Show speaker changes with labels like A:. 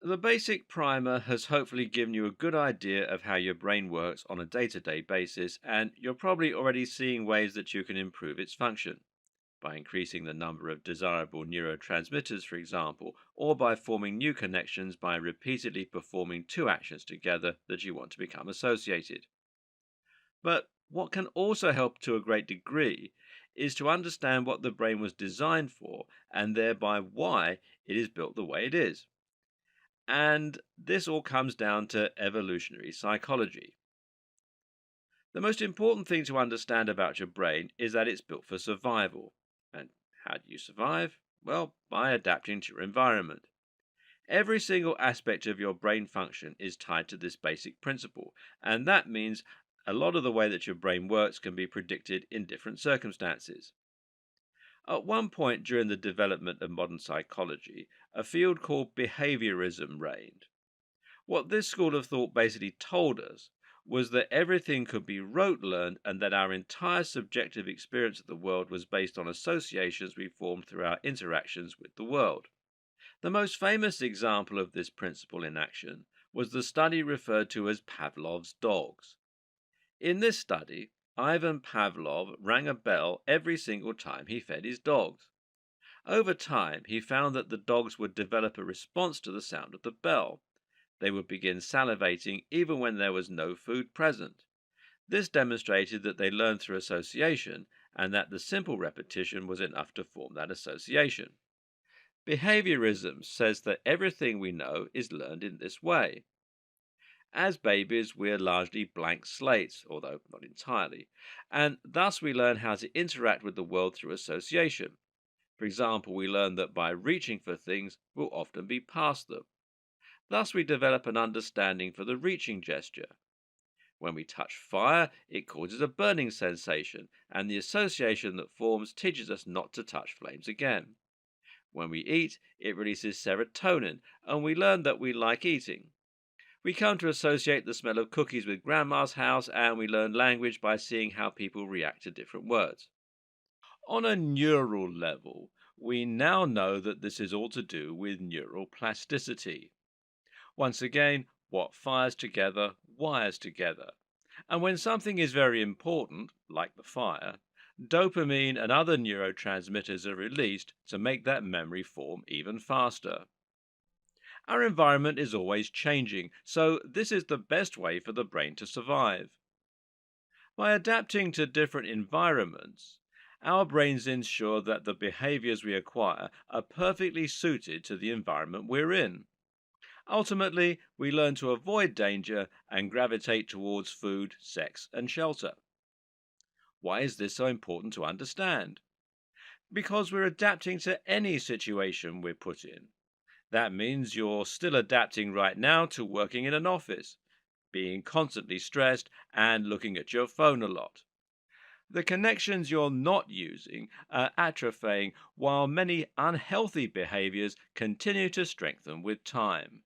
A: The basic primer has hopefully given you a good idea of how your brain works on a day to day basis, and you're probably already seeing ways that you can improve its function. By increasing the number of desirable neurotransmitters, for example, or by forming new connections by repeatedly performing two actions together that you want to become associated. But what can also help to a great degree is to understand what the brain was designed for and thereby why it is built the way it is. And this all comes down to evolutionary psychology. The most important thing to understand about your brain is that it's built for survival. And how do you survive? Well, by adapting to your environment. Every single aspect of your brain function is tied to this basic principle, and that means a lot of the way that your brain works can be predicted in different circumstances. At one point during the development of modern psychology, a field called behaviorism reigned. What this school of thought basically told us was that everything could be rote learned and that our entire subjective experience of the world was based on associations we formed through our interactions with the world. The most famous example of this principle in action was the study referred to as Pavlovs Dogs. In this study, Ivan Pavlov rang a bell every single time he fed his dogs. Over time, he found that the dogs would develop a response to the sound of the bell. They would begin salivating even when there was no food present. This demonstrated that they learned through association and that the simple repetition was enough to form that association. Behaviorism says that everything we know is learned in this way. As babies, we're largely blank slates, although not entirely, and thus we learn how to interact with the world through association. For example, we learn that by reaching for things, we'll often be past them. Thus, we develop an understanding for the reaching gesture. When we touch fire, it causes a burning sensation, and the association that forms teaches us not to touch flames again. When we eat, it releases serotonin, and we learn that we like eating. We come to associate the smell of cookies with grandma's house, and we learn language by seeing how people react to different words. On a neural level, we now know that this is all to do with neural plasticity. Once again, what fires together wires together. And when something is very important, like the fire, dopamine and other neurotransmitters are released to make that memory form even faster. Our environment is always changing, so this is the best way for the brain to survive. By adapting to different environments, our brains ensure that the behaviors we acquire are perfectly suited to the environment we're in. Ultimately, we learn to avoid danger and gravitate towards food, sex, and shelter. Why is this so important to understand? Because we're adapting to any situation we're put in. That means you're still adapting right now to working in an office, being constantly stressed, and looking at your phone a lot. The connections you're not using are atrophying while many unhealthy behaviors continue to strengthen with time.